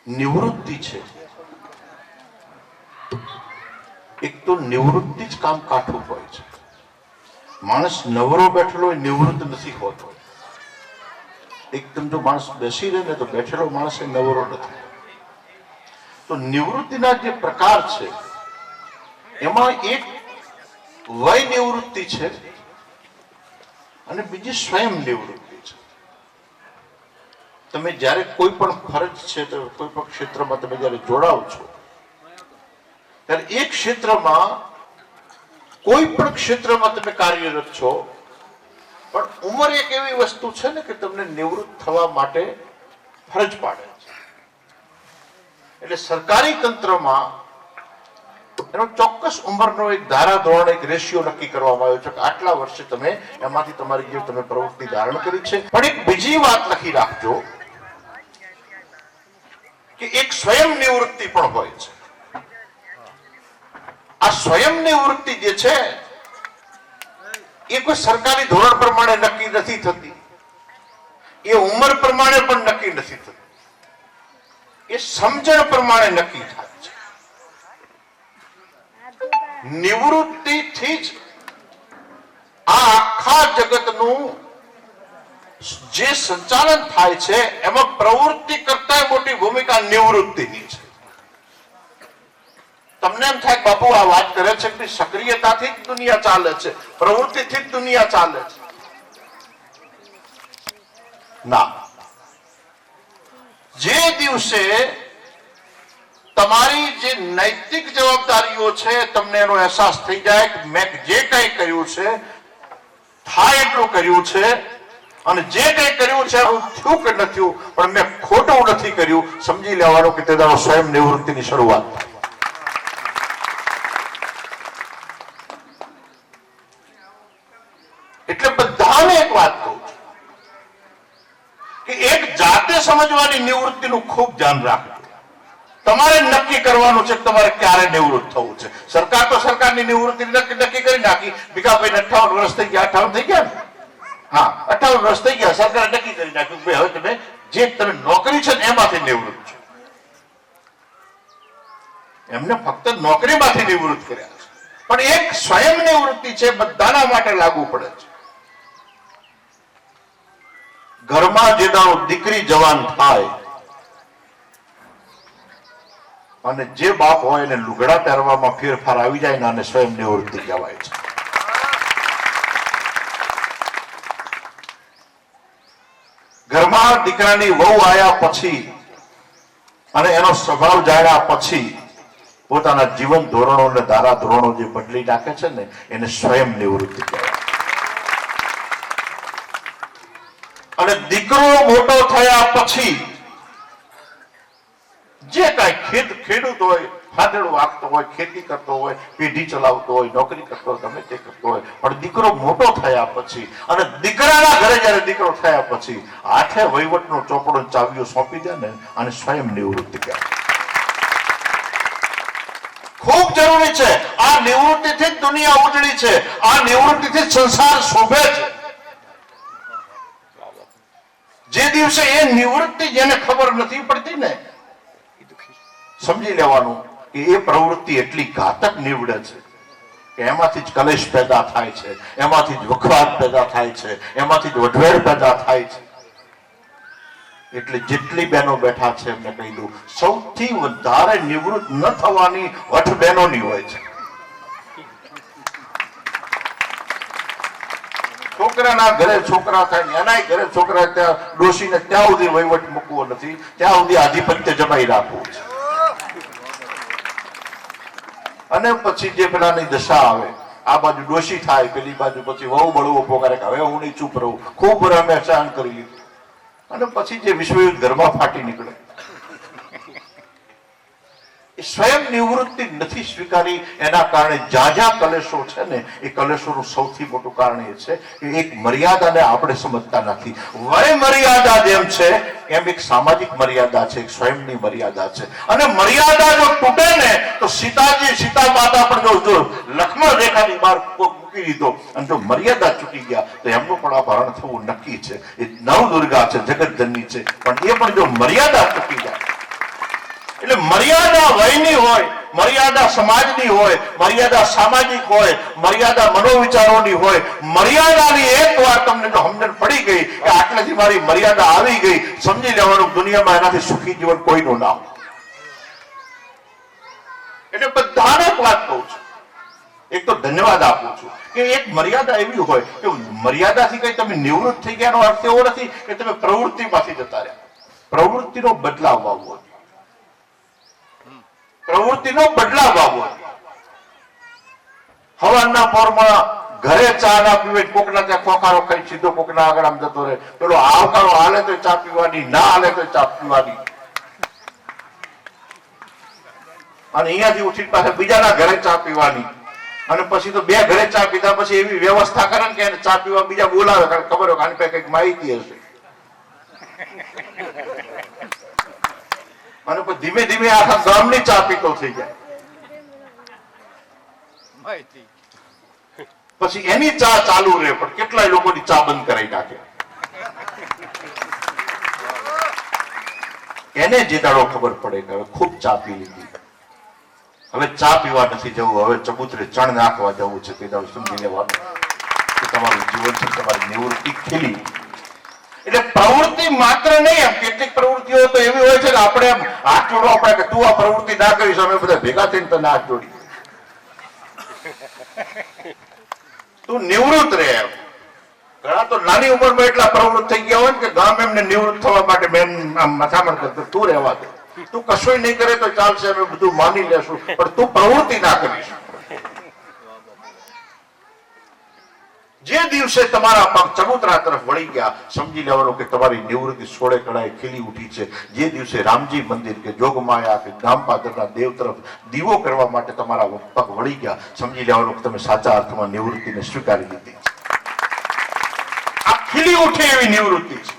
નિવૃત્તિ છે, એક તો નિવૃત્તિ જ કામ કાઠું હોય છે. માણસ નવરો બેઠેલો હોય નિવૃત્ત નથી હોતો. એકદમ જો માણસ બેસી રહે ને તો બેઠેલો માણસ એ નવરો નથી. તો નિવૃત્તિના જે પ્રકાર છે એમાં એક વય નિવૃત્તિ છે અને બીજી સ્વયં નિવૃત્તિ છે. તમે જ્યારે કોઈ પણ ફરજ છે, કોઈ પણ ક્ષેત્રમાં તમે જ્યારે જોડાવ છો ત્યારે એ ક્ષેત્રમાં કોઈ પણ ક્ષેત્રમાં તમે કાર્યરત છો, પણ ઉંમર એક એવી વસ્તુ છે ને કે તમને નિવૃત્ત થવા માટે ફરજ પાડે છે. એટલે સરકારી તંત્રમાં એનો ચોક્કસ ઉંમરનો એક ધારાધોરણ, એક રેશિયો નક્કી કરવામાં આવ્યો છે કે આટલા વર્ષે તમે એમાંથી તમારી જે તમે પ્રવૃત્તિ ધારણ કરી છે. પણ એક બીજી વાત લખી રાખજો કે એક સ્વયં નિવૃત્તિ પણ હોય છે. આ સ્વયં નિવૃત્તિ જે છે એ કોઈ સરકારી ધોરણ પ્રમાણે નક્કી નથી થતી, એ ઉંમર પ્રમાણે પણ નક્કી નથી થતી, એ સમજણ પ્રમાણે નક્કી થાય છે. નિવૃત્તિથી જ આ આખા જગતનું જે સંચાલન થાય છે એમાં પ્રવૃત્તિ કરતા મોટી ભૂમિકા નિવૃત્તિની છે. તમને એમ થાય બાપુ આ વાત કરે છે કે સક્રિયતાથી જ દુનિયા ચાલે છે, પ્રવૃત્તિથી જ દુનિયા ચાલે છે. ના, જે દિવસે તમારી જે નૈતિક જવાબદારીઓ છે તમને એનો અહેસાસ થઈ જાય કે મેં જે કંઈ કર્યું છે થાય એટલું કર્યું છે, અને જે કંઈ કર્યું છે હું થયું કે ન થયું પણ મેં ખોટું નથી કર્યું, સમજી લેવાનું કે તે દાડો સ્વયં નિવૃત્તિની શરૂઆત થાય. એટલે બધાને એક વાત કહું છું કે એક જાતે સમજવાની નિવૃત્તિનું ખૂબ ધ્યાન રાખજો. તમારે નક્કી કરવાનું છે કે તમારે ક્યારે નિવૃત્ત થવું છે. સરકાર તો સરકારની નિવૃત્તિ નક્કી કરી નાખી. ભીખાભાઈ 58 વર્ષ થઈ ગયા, 58 થઈ ગયા ને? હા, 58 વર્ષ થઈ ગયા, સરકારે નક્કી કરી નાખ્યું કે હવે તમે જે તમે નોકરી છે ને એમાંથી નિવૃત્ત છો. એમને ફક્ત નોકરીમાંથી નિવૃત્ત કર્યા છે, પણ એક સ્વયં નિવૃત્તિ છે, બધાના માટે લાગુ પડે છે. ઘરમાં જે દાડો દીકરી જવાન થાય અને જે બાપ હોય એને લુગડા પહેરવામાં ફેરફાર આવી જાય ને આને સ્વયં નિવૃત્તિ કહેવાય છે. ઘરમાં દીકરાની વહુ આવ્યા પછી અને એનો સ્વભાવ જાણ્યા પછી પોતાના જીવન ધોરણો અને ધારા ધોરણો જે બદલી નાખે છે ને એને સ્વયં નિવૃત્તિ કહેવાય. અને દીકરો મોટો થયા પછી જે કઈ ખેડૂત હોય, ફાદડું વાગતો હોય, ખેતી કરતો હોય, પેઢી ચલાવતો હોય, નોકરી કરતો હોય, ગમે તે કરતો હોય, પણ દીકરો મોટો થયા પછી અને દીકરાના ઘરે જયારે દીકરો થયા પછી હાથે વહીવટનો ચોપડો ચાવીઓ સોંપી દે ને અને સ્વયં નિવૃત્તિ કહેવાય. ખૂબ જરૂરી છે. આ નિવૃત્તિથી જ દુનિયા ઉજળી છે, આ નિવૃત્તિથી જ સંસાર શોભે છે. જે દિવસે એ નિવૃત્તિ જેને ખબર નથી પડતી ને સમજી લેવાનું કે એ પ્રવૃત્તિ એટલી ઘાતક નીવડે છે કે એમાંથી જ કલેશ પેદા થાય છે, એમાંથી જ વખવાદ પેદા થાય છે, એમાંથી જ વઢવેર પેદા થાય છે. એટલે જેટલી બહેનો બેઠા છે એમને કહી દઉં, સૌથી વધારે નિવૃત્ત ન થવાની વઠ બહેનોની હોય છે. છોકરાના ઘરે છોકરા થાય ને એના ઘરે છોકરા, ત્યાં ડોશીને ત્યાં સુધી વહીવટ મૂકવો નથી, ત્યાં સુધી આધિપત્ય જમાઈ રાખવું છે. અને પછી જે પેલાની દશા આવે, આ બાજુ ડોશી થાય, પેલી બાજુ પછી વહુ બળવો પોકારે કે હવે હું નહીં ચૂપ રહું, ખૂબ અમે સહન કરી લીધું, અને પછી જે વિશ્વયુદ્ધ ઘરમાં ફાટી નીકળે. સ્વયં નિવૃત્તિ નથી સ્વીકારી, એના કારણે જ્યાં કલેશો છે ને એ કલેશોનું સૌથી મોટું કારણ એ છે કે એક મર્યાદાને આપણે સમજતા નથી. વય મર્યાદા જેમ છે એમ એક સામાજિક મર્યાદા છે, એક સ્વયંની મર્યાદા છે. અને મર્યાદા જો તૂટે ને તો સીતા માતા પણ જો લક્ષ્મણ રેખાની બહાર મૂકી દીધો અને જો મર્યાદા ચૂકી ગયા તો એમનું પણ અપહરણ થવું નક્કી છે. એ નવદુર્ગા છે, જગતજનની છે, પણ એ પણ જો મર્યાદા ચૂકી જાય એટલે મર્યાદા વયની હોય, મર્યાદા સમાજની હોય, મર્યાદા સામાજિક હોય, મર્યાદા મનોવિચારોની હોય. મર્યાદાની એકવાર તમને જો સમજણ પડી ગઈ કે આટલેથી મારી મર્યાદા આવી ગઈ, સમજી લેવાનું દુનિયામાં એનાથી સુખી જીવન કોઈનું ના હોય. એટલે બધાને એક વાત કહું છું, એક તો ધન્યવાદ આપું છું કે એક મર્યાદા એવી હોય કે મર્યાદાથી કઈ તમે નિવૃત્ત થઈ ગયાનો અર્થ એવો નથી કે તમે પ્રવૃત્તિમાંથી જતા રહ્યા. પ્રવૃત્તિનો બદલાવ આવવો, પ્રવૃત્તિનો બદલાવ આવવો. હવાના પોરમાં ઘરે ચા ના પીવે, કોકના ત્યાં ખોખારો ખાઈ સીધો કોકના આગળ આમ જતો રહે. પેલો આવકારો હાલે તો ચા પીવાની, ના હાલે તો ચા પીવાની. અને અહીંયાથી ઉઠી પાસે બીજાના ઘરે ચા પીવાની. અને પછી તો બે ઘરે ચા પીધા પછી એવી વ્યવસ્થા કરે ને કે ચા પીવા બીજા બોલાવે, કારણ ખબર હોય આની પાસે કઈક માહિતી હશે. અને પછી ધીમે ધીમે આખા ગામની ચા પીતો થઈ જાય. પછી એની ચા ચાલુ રહે, પણ કેટલાય લોકોની ચા બંધ કરાવી નાખે. એને જે દાડો ખબર પડે કે હવે ખૂબ ચા પી લીધી, હવે ચા પીવા નથી જવું, હવે ચબૂતરે ચણ નાખવા જવું છે, તે દાડો સમજી લેવાનું કે તમારું જીવન છે, તમારી નિવૃત્તિ ખીલી. એટલે પ્રવૃત્તિ માત્ર નહીં, એમ કેટલીક પ્રવૃત્તિઓ તો એવી હોય છે કે આપણે એમ હાથ જોડવા પડે કે તું આ પ્રવૃત્તિ ના કરીશ, અમે બધા ભેગા થઈને તને હાથ જોડી. તું નિવૃત્ત રહે. ઘણા તો નાની ઉંમરમાં એટલા પ્રવૃત્ત થઈ ગયા હોય ને કે ગામ એમને નિવૃત્ત થવા માટે મેં મથામણ કરતો, તું રહેવા દે, તું કશું નહીં કરે તો ચાલશે, અમે બધું માની લેશું, પણ તું પ્રવૃત્તિ ના કરીશ. જે દિવસે તમારા પગ ચબૂતરા તરફ વળી ગયા, સમજી લેવાનું કે તમારી નિવૃત્તિ સોળે કળાએ ખીલી ઉઠી છે. જે દિવસે રામજી મંદિર કે જોગમાયા કે ગામપાદરના દેવ તરફ દીવો કરવા માટે તમારા પગ વળી ગયા, સમજી લેવાનું કે તમે સાચા અર્થમાં નિવૃત્તિને સ્વીકારી લીધી. આ ખીલી ઉઠે એવી નિવૃત્તિ છે,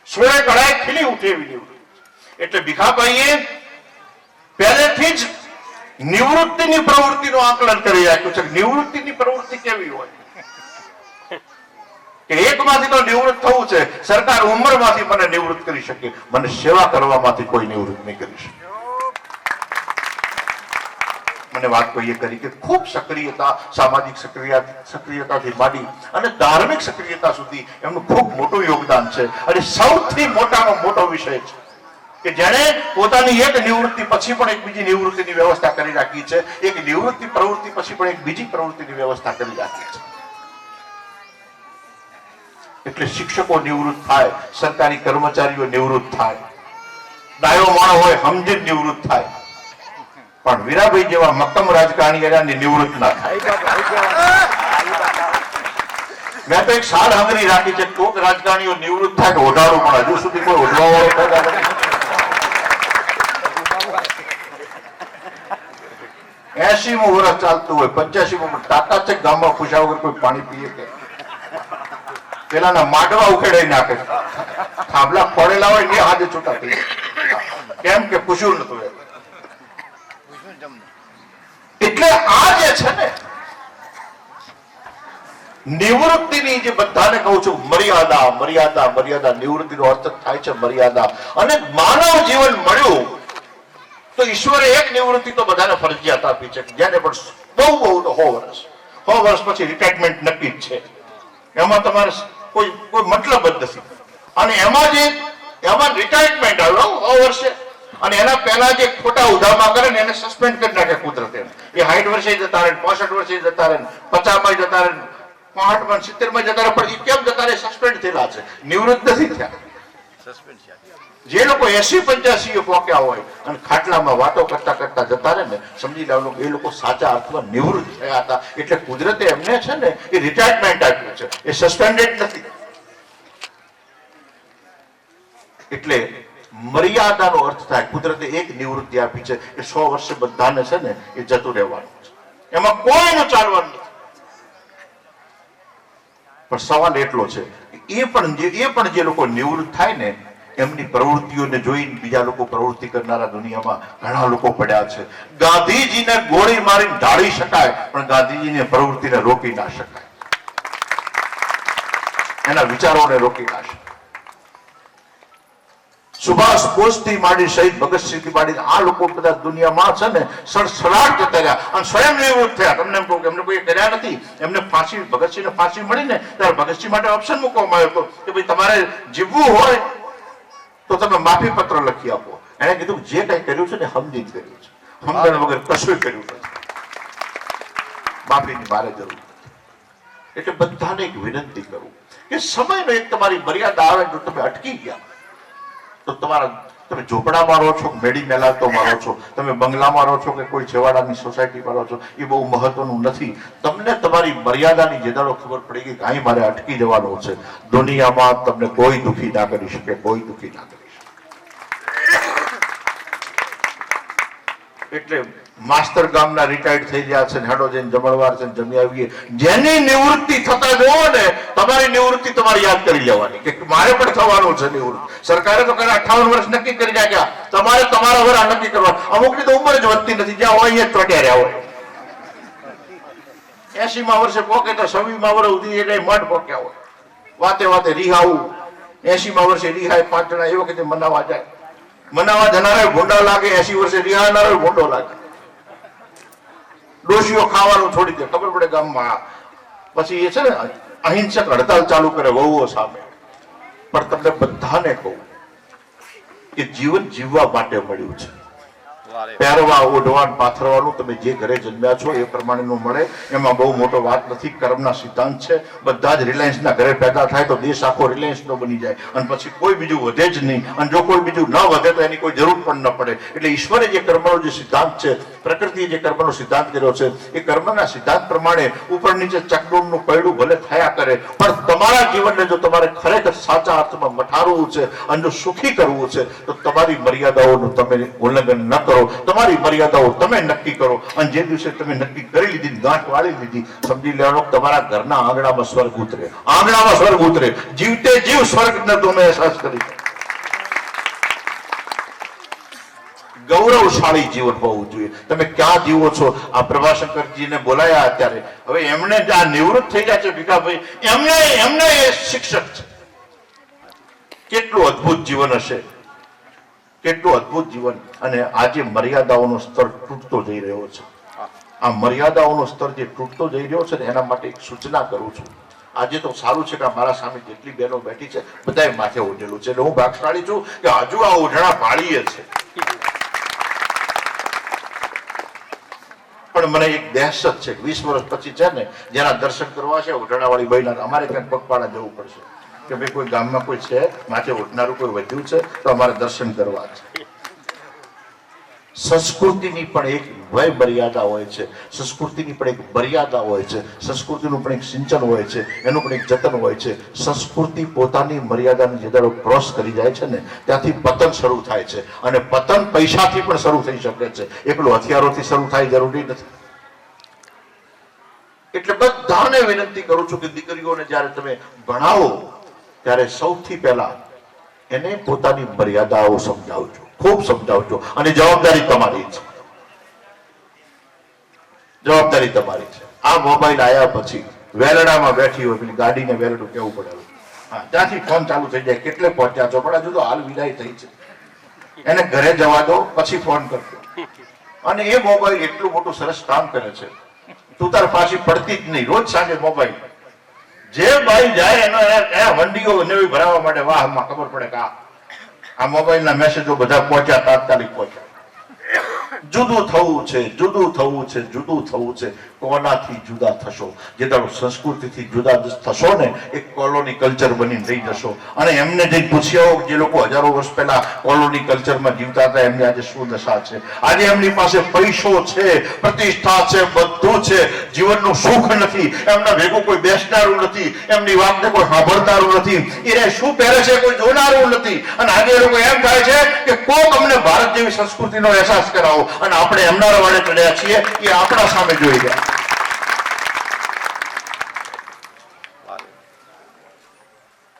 સોળે કળાએ ખીલી ઉઠે એવી નિવૃત્તિ. એટલે ભીખાભાઈએ પહેલેથી જ નિવૃત્તિની પ્રવૃત્તિનું આકલન કરી રાખ્યું છે. નિવૃત્તિની પ્રવૃત્તિ કેવી હોય કે એકમાંથી તો નિવૃત્ત થવું છે. સરકાર ઉંમરમાંથી મને નિવૃત્ત કરી શકે, મને સેવા કરવામાંથી કોઈ નિવૃત્ત નહીં કરી શકે. મને વાત કોઈએ કરી કે ખૂબ સક્રિયતા, સામાજિક સક્રિયતાથી માંડી અને ધાર્મિક સક્રિયતા સુધી એમનું ખૂબ મોટું યોગદાન છે. અને સૌથી મોટામાં મોટો વિષય છે કે જેણે પોતાની એક નિવૃત્તિ પછી પણ એક બીજી નિવૃત્તિની વ્યવસ્થા કરી રાખી છે, એક નિવૃત્તિ પ્રવૃત્તિ પછી પણ એક બીજી પ્રવૃત્તિની વ્યવસ્થા કરી રાખી છે. એટલે શિક્ષકો નિવૃત્ત થાય, સરકારી કર્મચારીઓ નિવૃત્ત થાય, ડાયો માણસ હોય સમજી નિવૃત્ત થાય, પણ વીરાભાઈ જેવા મક્કમ રાજકારણી નિવૃત્ત ના થાય. મેં તો એક સાલ હંગરી રાખી છે, કોક રાજકારણીઓ નિવૃત્ત થાય તો ઓઢાડું, પણ હજુ સુધી કોઈ ઓઢવા વાળો 80મું વર્ષ ચાલતું હોય, 85મું ટાટા ચેક ગામમાં પૂછ્યા વગર કોઈ પાણી પીએ કે પેલાના માટવા ઉખેડાઈ નાખે, થાંભલા ફોડેલા હોય ને હાથે છૂટા થઈ કેમ કે પૂછ્યું નતું. એટલે આ જે છે ને નિવૃત્તિની, જે બધાને કહું છું મર્યાદા, મર્યાદા, મર્યાદા, નિવૃત્તિનો અર્થ થાય છે મર્યાદા. અને માનવ જીવન મળ્યું તો ઈશ્વરે એક નિવૃત્તિ તો બધાને ફરજિયાત આપી છે, જેને પણ બહુ બહુ તો 100 વર્ષ, 100 વર્ષ પછી રિટાયરમેન્ટ નક્કી જ છે. એમાં તમારે કોઈ મતલબ જ નથી. અને એમાં રિટાયરમેન્ટ આવ્યો 100 વર્ષે, અને એના પહેલા જે ખોટા ઉધામાં કરે ને એને સસ્પેન્ડ કરી નાખે કુદરતે. એ 60 વર્ષે જતા રહે, 65 વર્ષે જતા રહે, 50 માં જતા રહે, 65 માં 70 માં જતા રહે, પણ એ કેમ જતા રહે? સસ્પેન્ડ થયેલા છે, નિવૃત્ત નથી થયા. જે લોકો 80-85 પહોંચ્યા હોય અને ખાટલામાં વાતો કરતા કરતા જતા રહે ને, સમજી લેવાનું એ લોકો સાચા અર્થમાં નિવૃત્ત થયા હતા. એટલે કુદરતે એમને છે ને એ રિટાયરમેન્ટ આપ્યું છે, એ સસ્પેન્ડેડ નથી. એટલે મર્યાદાનો અર્થ થાય, કુદરતે એક નિવૃત્તિ આપી છે કે 100 વર્ષે બધાને છે ને એ જતું રહેવાનું છે, એમાં કોઈનું ચાલવાનું નથી. પણ સવાલ એટલો છે એ પણ જે લોકો નિવૃત્ત થાય ને એમની પ્રવૃત્તિઓને જોઈને બીજા લોકો પ્રવૃત્તિ કરનારા દુનિયામાં ઘણા લોકો પડ્યા છે. ગાંધીજીને ગોળી મારીને ઢાળી શકાય, પણ ગાંધીજીની પ્રવૃત્તિને રોકી ના શકાય, એના વિચારોને રોકી ના શકાય. સુભાષ બોઝથી માંડી શહીદ ભગતસિંહથી માંડી આ લોકો બધા દુનિયામાં છે ને સડસડાટ જતા રહ્યા અને સ્વયં નિવૃત્ત થયા. તમને એમ કહું કે એમને કોઈ કર્યા નથી. એમને ફાંસી, ભગતસિંહને ફાંસી મળી ને ત્યારે ભગતસિંહ માટે ઓપ્શન મૂકવામાં આવ્યો હતો કે ભાઈ તમારે જીવવું હોય તો તમે માફી પત્ર લખી આપો. એને કીધું જે કઈ કર્યું છે ને સમજી જ કર્યું છે, સમજણ વગર કશું કર્યું નથી, માફીની મારે જરૂર નથી. એટલે બધાને એક વિનંતી કરું કે સમયનો એક તમારી મર્યાદા આવે, જો તમે અટકી ગયા તો તમે ઝોપડામાં રહો છો, મેડી મેલાતોમાં રહો છો, તમે બંગલામાં રહો છો કે કોઈ છેવાડાની સોસાયટીમાં રહો છો, એ બહુ મહત્વનું નથી. તમને તમારી મર્યાદાની જે દાડો ખબર પડી ગઈ કે અહીં મારે અટકી જવાનું છે, દુનિયામાં તમને કોઈ દુઃખી ના કરી શકે, કોઈ દુઃખી ના કરી શકે. એટલે માસ્ટર ગામના રિટાયર્ડ થઈ ગયા છે, હેડો જઈને જમણવાર છે, જમી આવીએ. જેની નિવૃત્તિ થતા જોવો ને, તમારી નિવૃત્તિ તમારે યાદ કરી લેવાની કે મારે પણ થવાનું છે નિવૃત્ત. સરકારે તો કઈ 58 વર્ષ નક્કી કરી નાખ્યા, તમારે તમારા વરા નક્કી કરવા. અમુકની તો ઉંમર જ વધતી નથી, જ્યાં હોય અહીંયા ચોટ્યા રહ્યા હોય. 80માં વર્ષે પોકે તો 26માં વર્ષ સુધી એટલે મઠ પોક્યા હોય. વાતે વાતે રિહાવું, 80માં વર્ષે રિહાય 5 જણા એ વખતે મનાવા જાય. મનાવા જનારે ભૂંડા લાગે, 80 વર્ષે રિહાનારો ભૂંડો લાગે. ડોશીઓ ખાવાનું છોડી દે, ખબર પડે ગામમાં. પછી એ છે ને અહિંસક હડતાલ ચાલુ કરે વહુઓ સામે. પણ તમને બધાને કહું કે જીવન જીવવા માટે મળ્યું છે. પહેરવા, ઓઢવાનું, પાથરવાનું તમે જે ઘરે જન્મ્યા છો એ પ્રમાણેનું મળે, એમાં બહુ મોટો વાત નથી. કર્મના સિદ્ધાંત છે. બધા જ રિલાયન્સના ઘરે પેદા થાય તો દેશ આખો રિલાયન્સનો બની જાય અને પછી કોઈ બીજું વધે જ નહીં. અને જો કોઈ બીજું ન વધે તો એની કોઈ જરૂર પણ ન પડે. એટલે ઈશ્વરે જે કર્મનો જે સિદ્ધાંત છે, પ્રકૃતિએ જે કર્મનો સિદ્ધાંત કર્યો છે, એ કર્મના સિદ્ધાંત પ્રમાણે ઉપર નીચે ચકડોળનું પૈડું ભલે થયા કરે, પણ તમારા જીવનને જો તમારે ખરેખર સાચા અર્થમાં મઠારવું છે અને જો સુખી કરવું છે તો તમારી મર્યાદાઓનું તમે ઉલ્લંઘન ન કરો. તમારી મર્યાદાઓ તમે નક્કી કરો અને જે દિવસે તમે નક્કી કરી લીધી, ગાંઠ વાળી લીધી, સમજી લેવાનો તમારા ઘરના આંગણામાં સ્વર્ગ ઉતરે. આંગણામાં સ્વર્ગ ઉતરે. જીવતે જીવ સ્વર્ગને તમે અહેસાસ કરી. ગૌરવશાળી જીવન હોવું જોઈએ. તમે ક્યાં જીવો છો? આ પ્રભાશંકરજીને બોલાયા અત્યારે, હવે એમને આ નિવૃત્ત થઈ ગયા છે ભીખાભાઈ, એમને એ શિક્ષક છે. કેટલું અદ્ભુત જીવન હશે, કેટલું અદ્ભુત જીવન. અને આજે મર્યાદાઓનો સ્તર તૂટતો જઈ રહ્યો છે. આ મર્યાદાઓનો સ્તર જે તૂટતો જઈ રહ્યો છે ને એના માટે એક સૂચના કરું છું. આજે તો સારું છે કે મારા સામે જેટલી બહેનો બેઠી છે બધાએ માથે ઓઢેલું છે, એટલે હું ભાગશાળી છું કે હજુ આ ઓઢણા ભાળીએ છે. પણ મને એક દહેશત છે, 20 વર્ષ પછી છે ને જેના દર્શન કરવા છે ઓઢણા વાળી બહેના, અમારે ક્યાંક પગપાળા જવું પડશે કે ભાઈ કોઈ ગામમાં કોઈ છે માથે ઓઢનારું કોઈ વધ્યું છે તો અમારે દર્શન કરવા છે. સંસ્કૃતિની પણ એક વય મર્યાદા હોય છે, સંસ્કૃતિની પણ એક મર્યાદા હોય છે, સંસ્કૃતિનું પણ એક સિંચન હોય છે, એનું પણ એક જતન હોય છે. સંસ્કૃતિ પોતાની મર્યાદાને જે દાડો ક્રોસ કરી જાય છે ને ત્યાંથી પતન શરૂ થાય છે. અને પતન પૈસાથી પણ શરૂ થઈ શકે છે, એકલું હથિયારોથી શરૂ થાય જરૂરી નથી. એટલે બધાને વિનંતી કરું છું કે દીકરીઓને જ્યારે તમે ભણાવો ત્યારે સૌથી પહેલા એને પોતાની મર્યાદાઓ સમજાવજો, ખૂબ સમજાવજો. અને જવાબદારી તમારી છે, જવાબદારી તમારી છે. આ મોબાઈલ આવ્યા પછી વેલડામાં બેઠી હોય પેલી ગાડીને વેલડું કેવું પડે, હા ત્યાંથી ફોન ચાલુ થઈ જાય, કેટલે પહોંચ્યા છો? પણ હજુ તો હાલ વિદાય થઈ છે, એને ઘરે જવા દો પછી ફોન કરજો. અને એ મોબાઈલ એટલું મોટું સરસ કામ કરે છે, તું તાર પાછી પડતી જ નહીં. રોજ સાંજે મોબાઈલ જે ભાઈ જાય એનો વંડીઓ નવી ભરાવવા માટે વાહમાં ખબર પડે કે આ મોબાઈલના મેસેજો બધા પહોંચ્યા, તાત્કાલિક પહોંચ્યા. જુદું થવું છે, જુદું થવું છે, જુદું થવું છે. કોનાથી જુદા થશો? જે તારું સંસ્કૃતિથી જુદા થશો ને એ કોલોની કલ્ચર બની રહી જશો. અને એમને જે પૂછ્યા જે લોકો હજારો વર્ષ પહેલા કોલોની કલ્ચરમાં જીવતા હતા એમની આજે શું દશા છે? આજે એમની પાસે પૈસો છે, પ્રતિષ્ઠા છે, બધું છે, જીવનનું સુખ નથી, એમના ભેગું કોઈ બેસનારું નથી, એમની વાતને કોઈ સાંભળનારું નથી, એને શું પહેરે છે કોઈ જોનારું નથી. અને આજે એ લોકો એમ થાય છે કે કોક અમને ભારત જેવી સંસ્કૃતિનો અહેસાસ કરાવો, અને આપણે એમના રવાડે ચડ્યા છીએ, એ આપણા સામે જોઈ ગયા.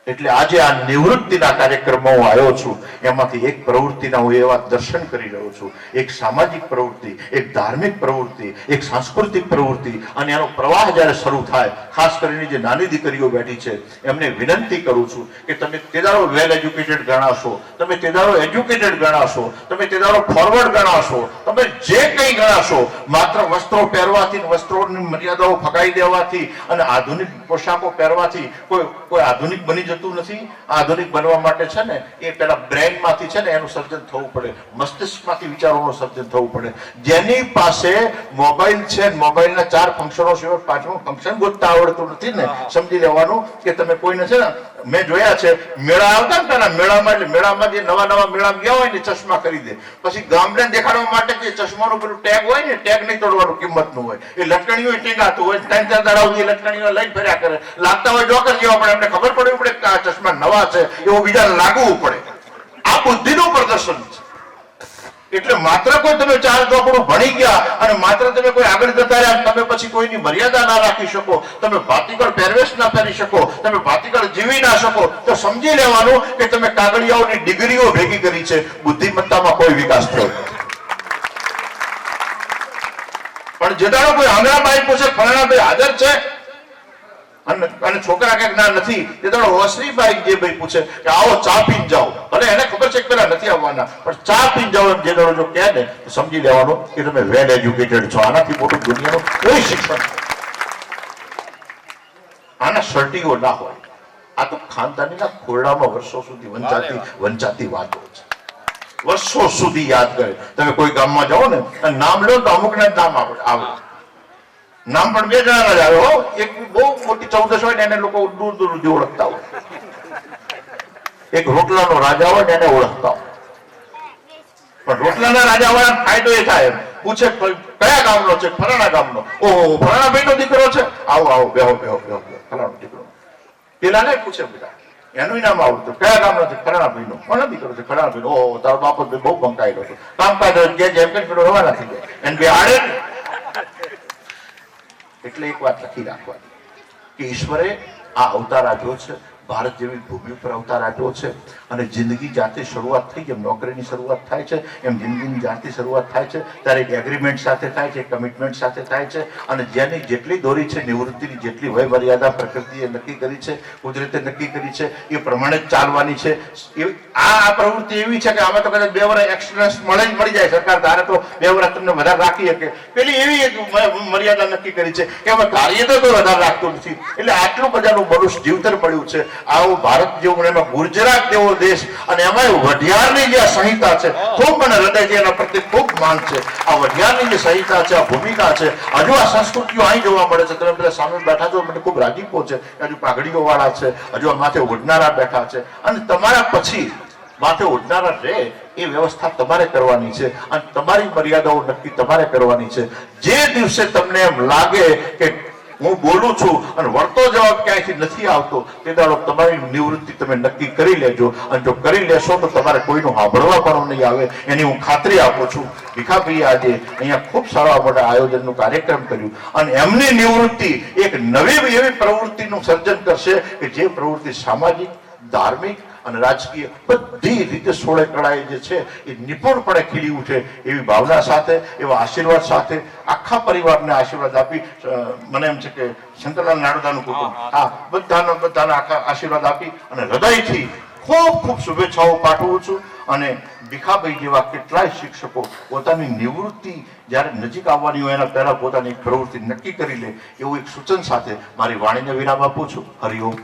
એટલે આજે આ નિવૃત્તિના કાર્યક્રમમાં હું આવ્યો છું, એમાંથી એક પ્રવૃત્તિના હું એવા દર્શન કરી રહ્યો છું, એક સામાજિક પ્રવૃત્તિ, એક ધાર્મિક પ્રવૃત્તિ, એક સાંસ્કૃતિક પ્રવૃત્તિ, અને એનો પ્રવાહ જ્યારે શરૂ થાય, ખાસ કરીને જે નાની દીકરીઓ બેઠી છે એમને વિનંતી કરું છું કે તમે તેદારો વેલ એજ્યુકેટેડ ગણાશો, તમે તેદારો એજ્યુકેટેડ ગણાશો, તમે તેદારો ફોરવર્ડ ગણાશો, તમે જે કંઈ ગણાશો, માત્ર વસ્ત્રો પહેરવાથી, વસ્ત્રોની મર્યાદાઓ ફગાઈ દેવાથી અને આધુનિક પોશાકો પહેરવાથી કોઈ આધુનિક બની જતું નથી. આધુનિક બનવા માટે છે ને એ પેલા બ્રેન માંથી છે ને એનું સર્જન થવું પડે, મસ્તિષ્ક માંથી વિચારોનું સર્જન થવું પડે. જેની પાસે મોબાઈલ છે, મોબાઈલના 4 ફંક્શનો સિવાય 5મું ફંક્શન ગોતતા આવડતું નથી ને, સમજી લેવાનું કે તમે કોઈને છે ને, મેં જોયા છે મેળા આવતા ને પેલા મેળામાં, એટલે મેળામાં જે નવા મેળામાં ગયા હોય ને ચશ્મા ખરીદે, પછી ગામડે દેખાડવા માટે જે ચશ્માનું પેલું ટેગ હોય ને, ટેગ નહીં તોડવાનું, કિંમતનું હોય, એ લટકણીઓ ટીંગાતું હોય, 3-4 દાડા સુધી લટકણીઓ લઈને ફર્યા કરે, લાગતા હોય ડોકર જેવા, પણ એમને ખબર પડવી પડે કે આ ચશ્મા નવા છે, એવું બીજા લાગવું પડે. આ બુદ્ધિનું પ્રદર્શન છે. એટલે માત્ર કોઈ તમે 4 ચોપડું ભણી ગયા અને માત્ર તમે કોઈ આગળ જતા રહ્યા, તમે પછી કોઈની મર્યાદા ના રાખી શકો, તમે ભાતીગળ પહેરવેશ ના પહેરી શકો, તમે ભાતીગળ જીવી ના શકો, તો સમજી લેવાનું કે તમે કાગળિયાઓની ડિગ્રીઓ ભેગી કરી છે, બુદ્ધિમત્તામાં કોઈ વિકાસ થયો. પણ જે દાડો કોઈ આંગણાબાઈ પૂછે ફલાણાભાઈ હાજર છે અને છોકરા કે ના નથી, એ દાડો હોસરીબાઈ જે ભાઈ પૂછે કે આવો ચા પીને જાઓ, ભલે એને ખબર છે કે પેલા નથી આવવાના, પણ ચા પીને જાઓ એમ જે દાડો જો કહે ને, તો સમજી લેવાનું કે તમે વેલ એજ્યુકેટેડ છો. આનાથી મોટું દુનિયાનું કોઈ શિક્ષણ, આના સર્ટિઓ ના હોય. આ તો ખાનદાનીના ખોરડામાં વર્ષો સુધી વંચાતી વાતો છે, વર્ષો સુધી યાદ કરે. તમે કોઈ ગામમાં જાઓ ને અને નામ લો તો અમુકને જ નામ આવડે, નામ પણ 2 જણાના જ આવે હો. એક બહુ મોટી 14 હોય ને એને લોકો દૂર દૂર સુધી ઓળખતા હોય, એક રોટલાનો રાજા હોય ને એને ઓળખતા હોય. પણ રોટલાના રાજા વાળા ફાયદો એ થાય, પૂછે કયા ગામનો છે, ફલાણા ગામનો, ઓહો ફલાણા ભાઈનો દીકરો છે, આવો આવો બેહો બેહો બેહો, ફલાણો દીકરો. પેલા ને પૂછે બધા એનું નામ આવડતું, કયા ગામનો છે, ફલાણા ભાઈનો, કોનો દીકરો છે, ફલાણા ભાઈનો, ઓહો તારો બાપો બહુ બંકાયેલો હતો, કામકાજ કે જેમ કે પેલો રવાના થઈ જાય એને બેહાડે. એટલે એક વાત લખી રાખવાની કે ઈશ્વરે આ અવતાર આપ્યો છે, ભારત જેવી ભૂમિ ઉપર અવતાર આપ્યો છે, અને જિંદગી જાતે શરૂઆત થઈ, જેમ નોકરીની શરૂઆત થાય છે એમ જિંદગીની જાતે શરૂઆત થાય છે. ત્યારે એક એગ્રીમેન્ટ સાથે થાય છે, કમિટમેન્ટ સાથે થાય છે, અને જેની જેટલી દોરી છે, નિવૃત્તિની જેટલી વય મર્યાદા પ્રકૃતિએ નક્કી કરી છે, કુદરતે નક્કી કરી છે, એ પ્રમાણે જ ચાલવાની છે. આ પ્રવૃત્તિ એવી છે કે આમાં તો કદાચ 2 વર્ષ એક્સપિરિયન્સ મળી જાય, સરકાર ધારે તો 2 વર્ષ તમને વધારે રાખી શકે. પેલી એવી એક મર્યાદા નક્કી કરી છે કે અમે કાર્ય તો વધારે રાખતું નથી. એટલે આટલું બધાનું મનુષ્ય જીવતર પડ્યું છે. આવું ભારત જેવું, એમાં ગુજરાત જેવો દેશ, અને એમાં વઢિયારની જે સંહિતા છે, ખૂબ મને હૃદયથી એના પ્રત્યે ખૂબ માન છે. આ વઢિયારની જે સંહિતા છે, આ ભૂમિકા છે, હજુ આ સંસ્કૃતિઓ અહીં જોવા મળે છે. તમે બધા સામે બેઠા છો, મને ખૂબ રાજીપો છે. હજુ પાઘડીઓ વાળા છે, હજુ માથે ઓઢનારા બેઠા છે, અને તમારા પછી માથે ઓઢનારા રહે એ વ્યવસ્થા તમારે કરવાની છે, અને તમારી મર્યાદાઓ નક્કી તમારે કરવાની છે. જે દિવસે તમને એમ લાગે કે હું બોલું છું અને વળતો જવાબ ક્યાંયથી નથી આવતો, તે દાડો તમારી નિવૃત્તિ તમે નક્કી કરી લેજો. અને જો કરી લેશો તો તમારે કોઈનું સાંભળવા પણ નહીં આવે, એની હું ખાતરી આપું છું. ભીખાભાઈ આજે અહીંયા ખૂબ સારા મોટા આયોજનનું કાર્યક્રમ કર્યું, અને એમની નિવૃત્તિ એક નવી એવી પ્રવૃત્તિનું સર્જન કરશે કે જે પ્રવૃત્તિ સામાજિક, ધાર્મિક અને રાજકીય બધી રીતે સોળે કળાએ જે છે એ નિપુણપણે ખીલી ઉઠે એવી ભાવના સાથે, એવા આશીર્વાદ સાથે આખા પરિવારને આશીર્વાદ આપી, મને એમ છે કે શંકરલાલ નાડોદાનું કુટુંબ બધાના આખા આશીર્વાદ આપી અને હૃદયથી ખૂબ ખૂબ શુભેચ્છાઓ પાઠવું છું. અને ભીખાભાઈ જેવા કેટલાય શિક્ષકો પોતાની નિવૃત્તિ જ્યારે નજીક આવવાની હોય એના પહેલા પોતાની પ્રવૃત્તિ નક્કી કરી લે, એવું એક સૂચન સાથે મારી વાણીને વિરામ આપું છું. હરિઓમ.